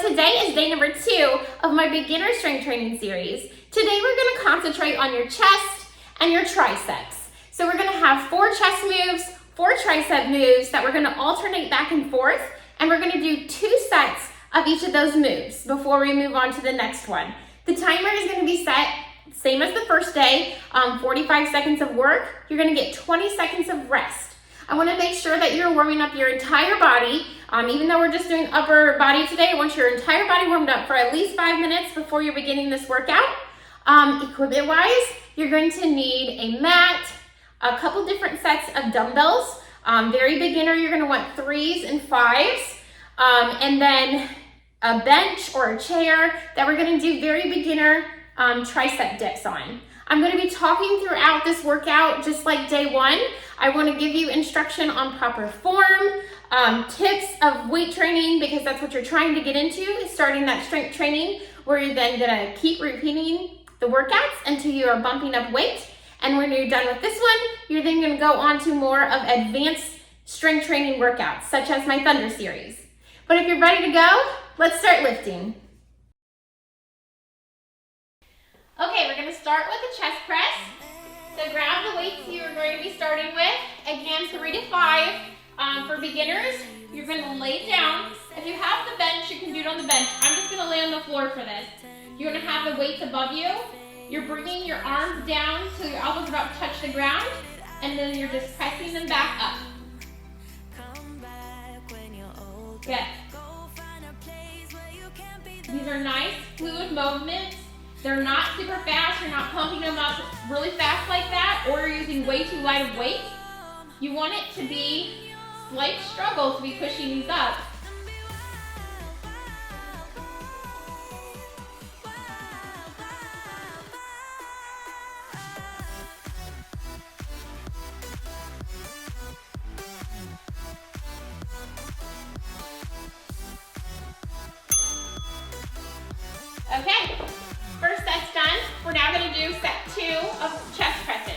today is day number 2 of my beginner strength training series. Today we're going to concentrate on your chest and your triceps. So we're going to have 4 chest moves, 4 tricep moves that we're going to alternate back and forth, and we're going to do 2 sets of each of those moves before we move on to the next one. The timer is going to be set same as the first day, 45 seconds of work. You're going to get 20 seconds of rest. I want to make sure that you're warming up your entire body. Even though we're just doing upper body today, I want your entire body warmed up for at least 5 minutes before you're beginning this workout. Equipment-wise, you're going to need a mat, a couple different sets of dumbbells. Very beginner, you're going to want 3s and 5s, and then a bench or a chair that we're going to do very beginner tricep dips on. I'm going to be talking throughout this workout just like day 1. I want to give you instruction on proper form, tips of weight training, because that's what you're trying to get into, is starting that strength training where you're then going to keep repeating the workouts until you are bumping up weight. And when you're done with this one, you're then going to go on to more of advanced strength training workouts, such as my Thuder series. But if you're ready to go, let's start lifting. Okay, we're going to start with a chest press. So grab the weights you are going to be starting with. Again, 3 to 5. For beginners, you're going to lay down. If you have the bench, you can do it on the bench. I'm just going to lay on the floor for this. You're going to have the weights above you. You're bringing your arms down so your elbows are about to touch the ground, and then you're just pressing them back up. Good. These are nice, fluid movements. They're not super fast. You're not pumping them up really fast like that, or you're using way too light of weight. You want it to be slight struggle to be pushing these up. Okay, first set's done. We're now going to do set 2 of chest presses.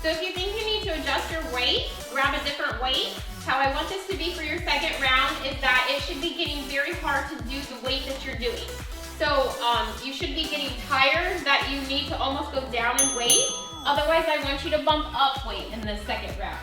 So if you think you need to adjust your weight, grab a different weight. How I want this to be for your second round is that it should be getting very hard to do the weight that you're doing. So you should be getting tired that you need to almost go down in weight. Otherwise, I want you to bump up weight in the second round.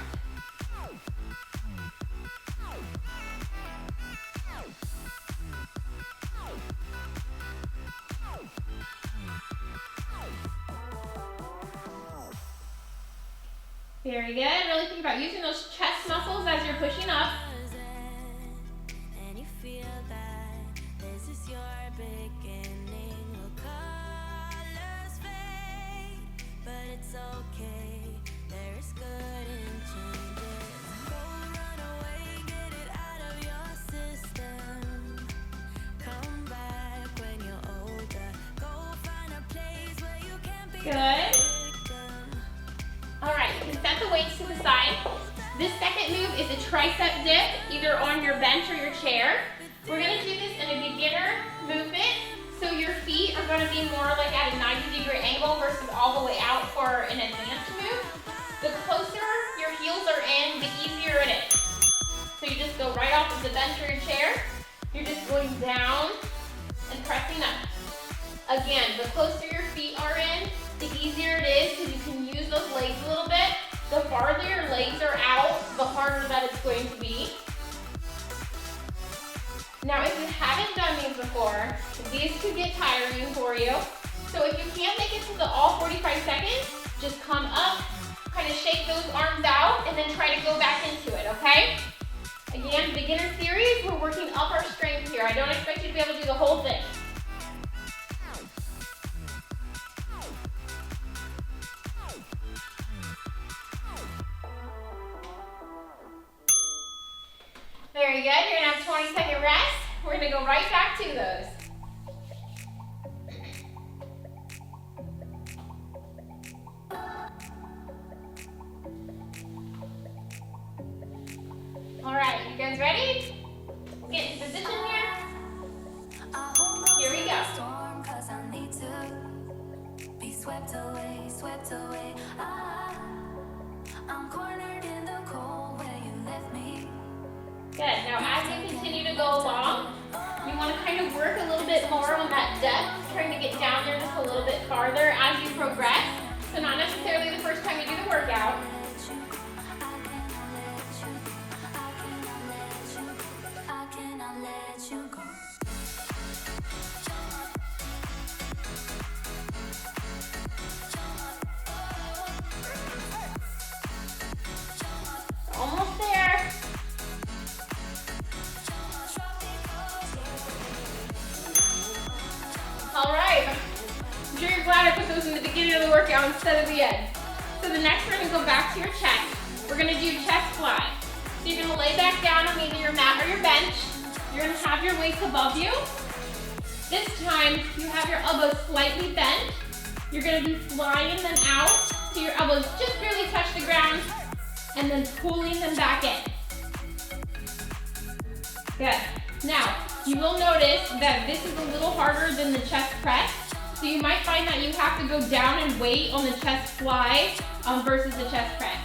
Very good. Really think about using those chest muscles as you're pushing up. Good. All right, you can set the weights to the side. This second move is a tricep dip, either on your bench or your chair. We're going to do this in a beginner movement, so your feet are going to be more like at a 90-degree angle versus all the way out for an advanced move. The closer your heels are in, the easier it is. So you just go right off of the bench or your chair. You're just going down and pressing up. Again, the closer your feet are in, the easier it is because you can use those legs a little bit. The farther your legs are out, the harder that it's going to be. Now, if you haven't done these before, these could get tiring for you. So if you can't make it to the all 45 seconds, just come up, kind of shake those arms out, and then try to go back into it, okay? Again, beginner series, we're working up our strength here. I don't expect you to be able to do the whole thing. Very good. You're going to have 20-second rest. We're going to go right back to those. All right, you guys ready? Let's get into position here. Here we go. Swept away, swept away. I'm cornered in the cold where you left me. Good. Now as you continue to go along, you want to kind of work a little bit more on that depth, trying to get down there just a little bit farther as you progress. So not necessarily the first time you do the workout. Almost there. All right. I'm sure you're glad I put those in the beginning of the workout instead of the end. So the next we're gonna go back to your chest. We're gonna do chest fly. So you're gonna lay back down on either your mat or your bench. You're gonna have your weights above you. This time you have your elbows slightly bent. You're gonna be flying them out so your elbows just barely touch the ground and then pulling them back in. Good. Now, you will notice that this is a little harder than the chest press. So you might find that you have to go down and wait on the chest fly versus the chest press.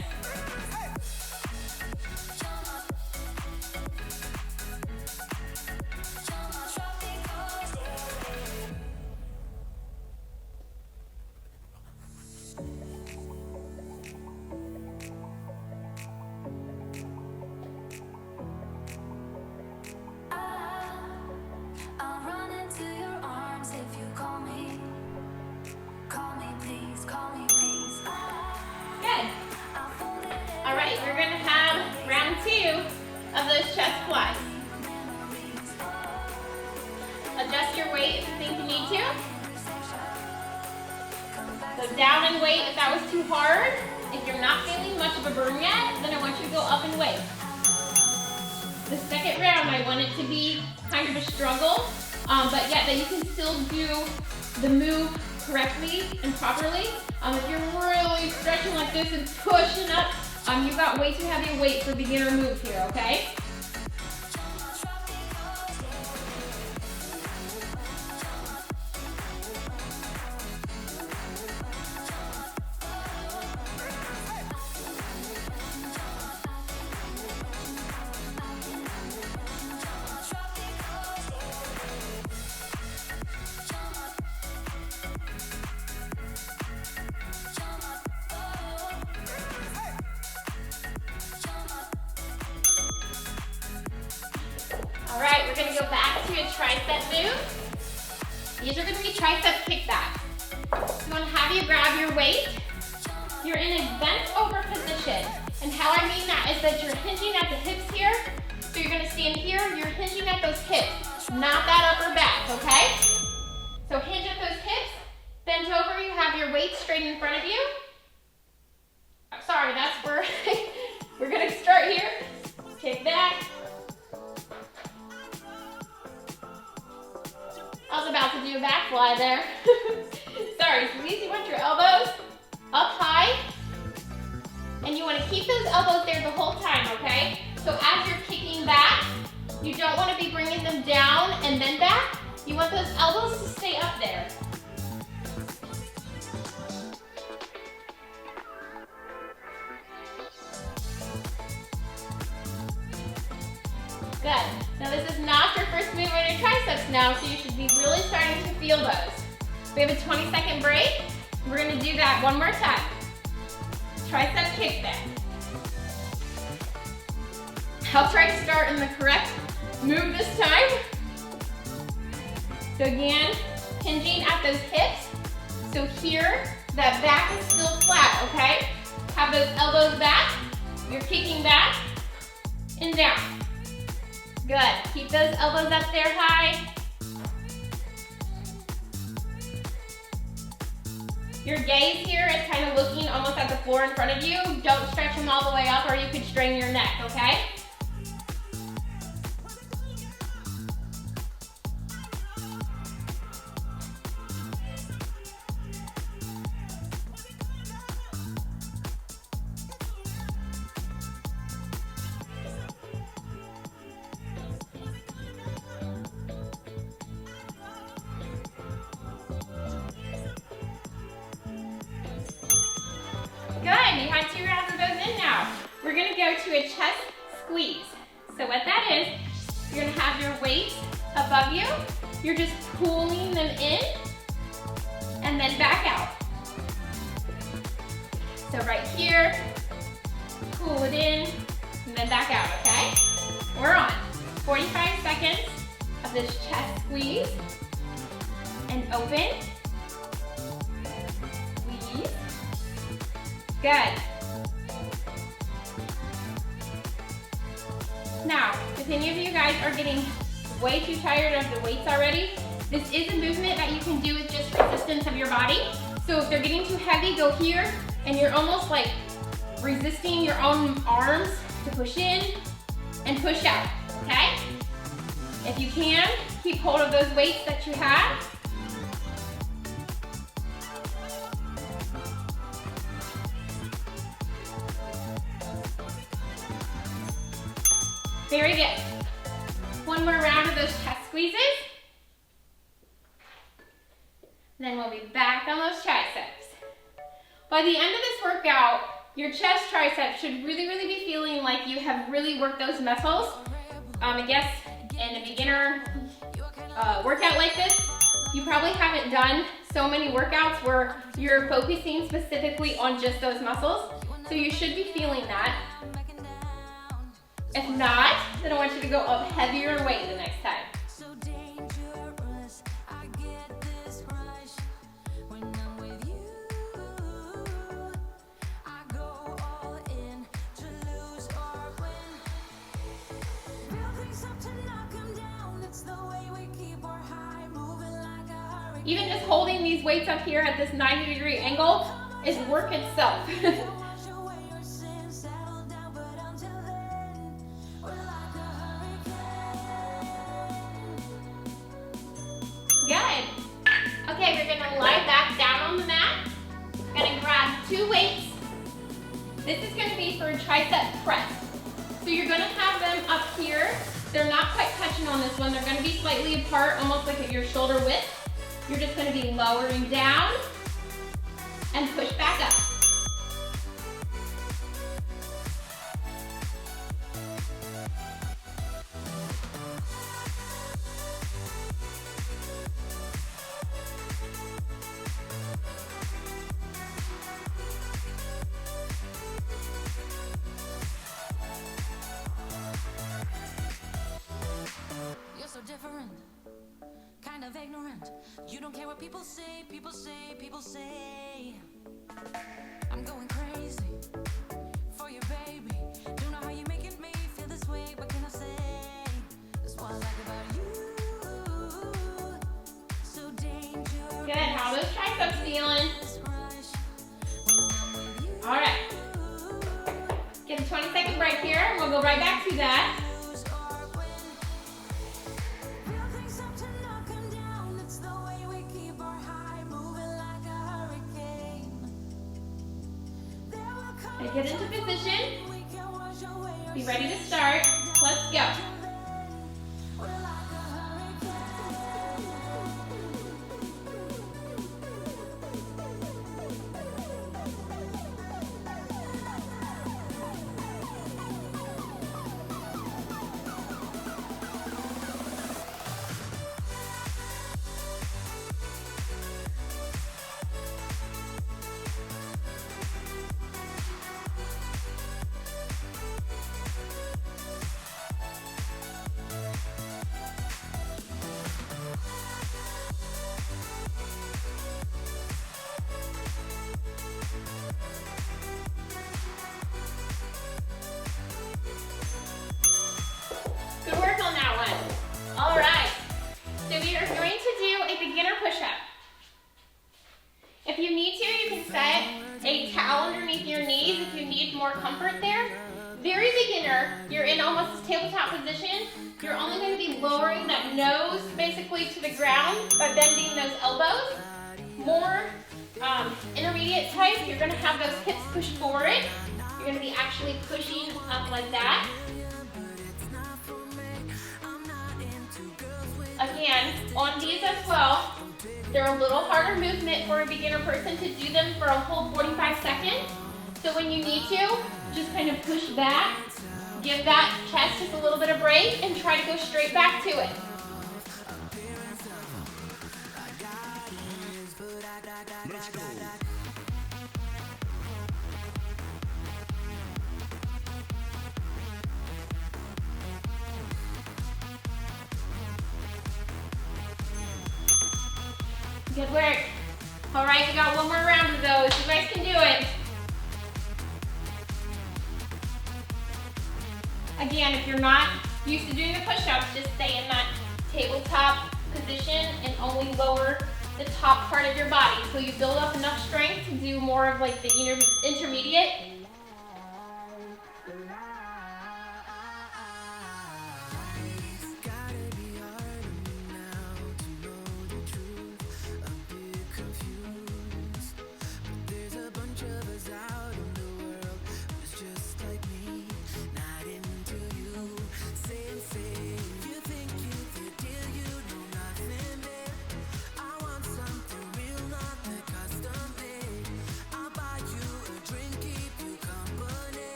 Of those chest flies. Adjust your weight if you think you need to. Go down and wait if that was too hard. If you're not feeling much of a burn yet, then I want you to go up and wait. The second round, I want it to be kind of a struggle, but yet that you can still do the move correctly and properly. If you're really stretching like this and pushing up, you've got way too heavy a weight for beginner move here, okay? All right, we're gonna go back to a tricep move. These are gonna be tricep kickbacks. So I'm gonna have you grab your weight. You're in a bent over position. And how I mean that is that you're hinging at the hips here. So you're gonna stand here, you're hinging at those hips, not that upper back, okay? So hinge at those hips, bend over, you have your weight straight in front of you. Sorry, that's where we're gonna start here. Kick back. I was about to do a back fly there. Sorry, so these, you want your elbows up high, and you want to keep those elbows there the whole time, okay? So as you're kicking back, you don't want to be bringing them down and then back. You want those elbows to stay up there. Good. Now this is not your first move on your triceps now, so you should be really starting to feel those. We have a 20-second break. We're gonna do that one more time. Tricep kickback. I'll try to start in the correct move this time. So again, hinging at those hips. So here, that back is still flat, okay? Have those elbows back. You're kicking back and down. Good. Keep those elbows up there high. Your gaze here is kind of looking almost at the floor in front of you. Don't stretch them all the way up or you could strain your neck, okay? Good, you had 2 rounds of those in now. We're gonna go to a chest squeeze. So what that is, you're gonna have your weight above you. you're just pulling them in and then back out. So right here, pull it in and then back out, okay? We're on 45 seconds of this chest squeeze and open, squeeze, good. Now, if any of you guys are getting way too tired of the weights already, this is a movement that you can do with just resistance of your body. So if they're getting too heavy, go here, and you're almost like resisting your own arms to push in and push out, okay? If you can, keep hold of those weights that you have. Very good. One more round of those chest squeezes. Then we'll be back on those triceps. By the end of this workout, your chest triceps should really be feeling like you have really worked those muscles. I guess in a beginner workout like this, you probably haven't done so many workouts where you're focusing specifically on just those muscles. So you should be feeling that. If not, then I want you to go up heavier in weight the next time. Even just holding these weights up here at this 90-degree angle is work itself. Good. Okay, we're gonna lie back down on the mat. We're gonna grab 2 weights. This is gonna be for a tricep press. So you're gonna have them up here. They're not quite touching on this one. They're gonna be slightly apart, almost like at your shoulder width. You're just gonna be lowering down and push back up. You're so different, kind of ignorant. You don't care what people say, people say, people say. I'm going crazy for you, baby. Don't know how you're making me feel this way. What can I say? That's what I like about you. So dangerous. Good. How are those triceps feeling? All right. Give a 20-second break here, and we'll go right back to that. Get into position. Be ready to start. Let's go. Good work on that one. All right. So we are going to do a beginner push-up. If you need to, you can set a towel underneath your knees if you need more comfort there. Very beginner, you're in almost a tabletop position. You're only going to be lowering that nose basically to the ground by bending those elbows. More intermediate type, you're going to have those hips pushed forward. You're going to be actually pushing up like that. Again, on these as well, they're a little harder movement for a beginner person to do them for a whole 45 seconds. So when you need to, just kind of push back, give that chest just a little bit of break, and try to go straight back to it. Good work. All right, we got one more round of those. You guys can do it. Again, if you're not used to doing the push-ups, just stay in that tabletop position and only lower the top part of your body until you build up enough strength to do more of like the intermediate.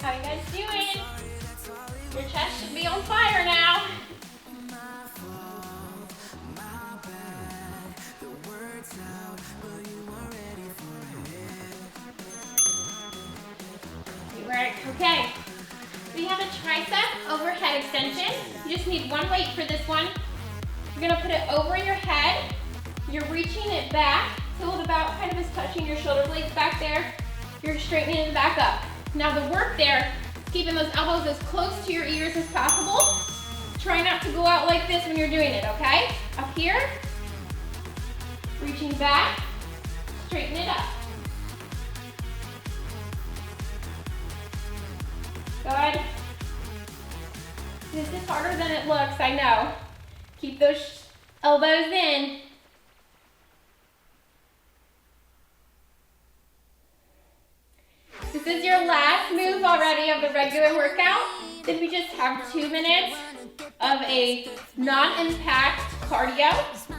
How you guys doing? Your chest should be on fire now. Good work. Okay. We have a tricep overhead extension. You just need one weight for this one. You're gonna put it over your head. You're reaching it back till it about kind of is touching your shoulder blades back there. You're straightening it back up. Now the work there, keeping those elbows as close to your ears as possible. Try not to go out like this when you're doing it, okay? Up here, reaching back, straighten it up. Good. This is harder than it looks, I know. Keep those elbows in. This is your last move already of the regular workout. Then we just have 2 minutes of a non-impact cardio,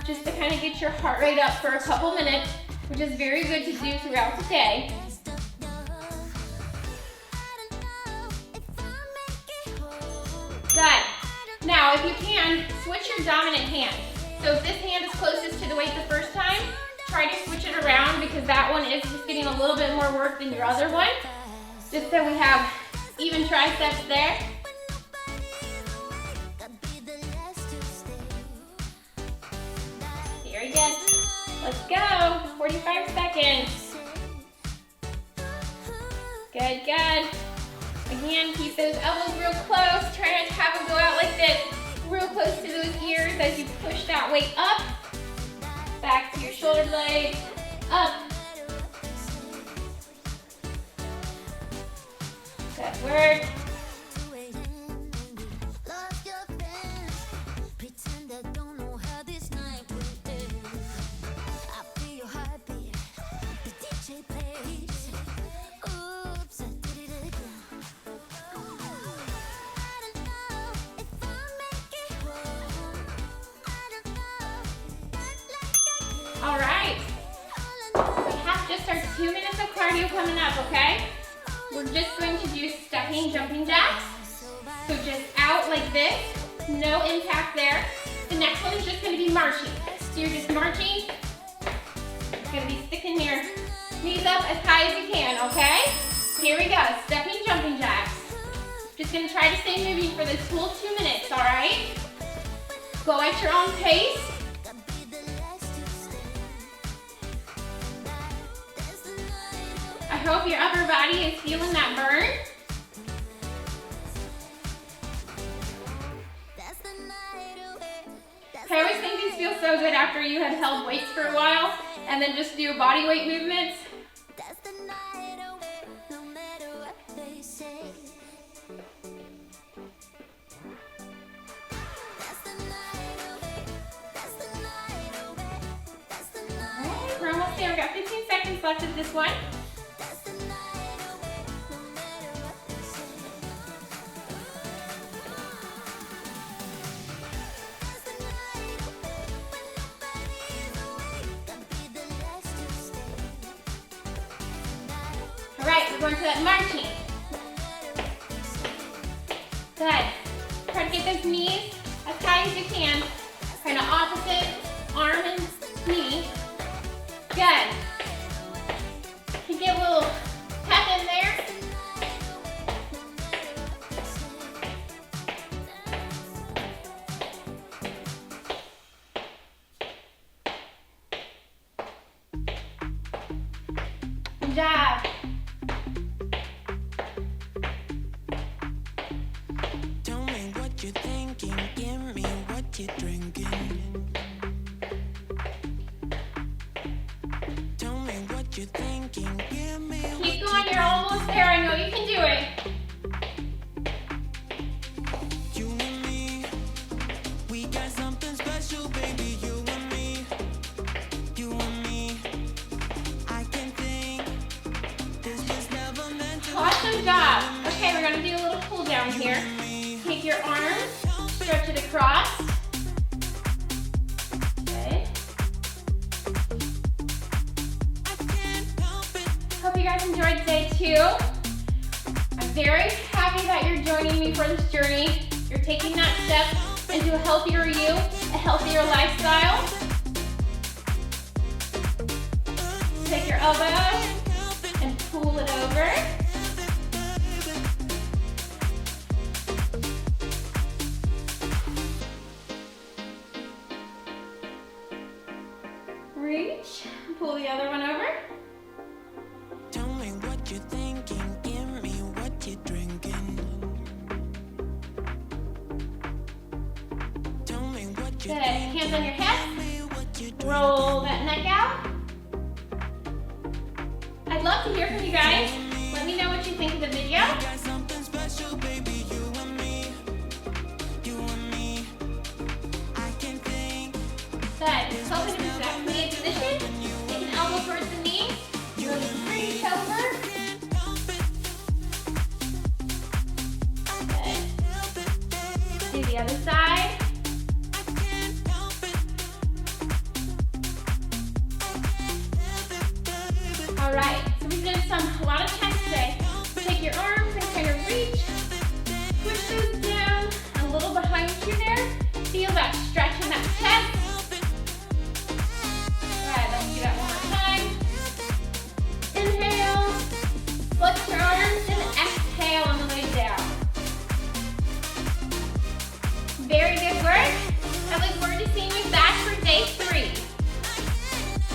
just to kind of get your heart rate up for a couple minutes, which is very good to do throughout the day. Good. Now, if you can, switch your dominant hand. So if this hand is closest to the weight the first time, try to switch it around because that one is just getting a little bit more work than your other one. Just so we have even triceps there. Very good. Let's go. 45 seconds. Good, good. Again, keep those elbows real close. Try not to have them go out like this. Real close to those ears as you push that weight up. Back to your shoulder blades. Up. Good work. All right, we have just our 2 minutes of cardio coming up, okay? We're just going to do stepping jumping jacks. So just out like this, no impact there. The next one is just gonna be marching. So you're just marching, gonna be sticking your knees up as high as you can, okay? Here we go, stepping jumping jacks. Just gonna try to stay moving for this full 2 minutes, all right? Go at your own pace. I hope your upper body is feeling that burn. I always think these feel so good after you had held weights for a while and then just do body weight movements. Alright, we're almost there. We've got 15 seconds left of this one. All right, we're going to that marching. Good. Try to get those knees as high as you can. Kind of opposite arm and knee. Good. You get a little pep in there. Awesome job. Tell me what you're thinking, give me what you're drinking. Tell me what you're thinking, give me what Keep you're going, you're almost there. I know you can do it. You and me, we got something special, baby. You and me, you and me. I can think this was never meant to Awesome job. Okay, we're gonna do a little pull down here. Take your arms, stretch it across. Okay. Hope you guys enjoyed today too. I'm very happy that you're joining me for this journey. You're taking that step into a healthier you, a healthier lifestyle. Take your elbow and pull it over. Reach, pull the other one over. Tell me what you're thinking, give me what you're drinking. Tell me what you're Good. Hands on your hips. thinking, me what you're drinking. Roll that neck out. I'd love to hear from you guys. Let me know what you think of the video. Got something special, baby. You and me, you and me. I can think. Good. Hope it is exactly in position. Take an elbow towards the knee. Reach over. Good. Do the other side.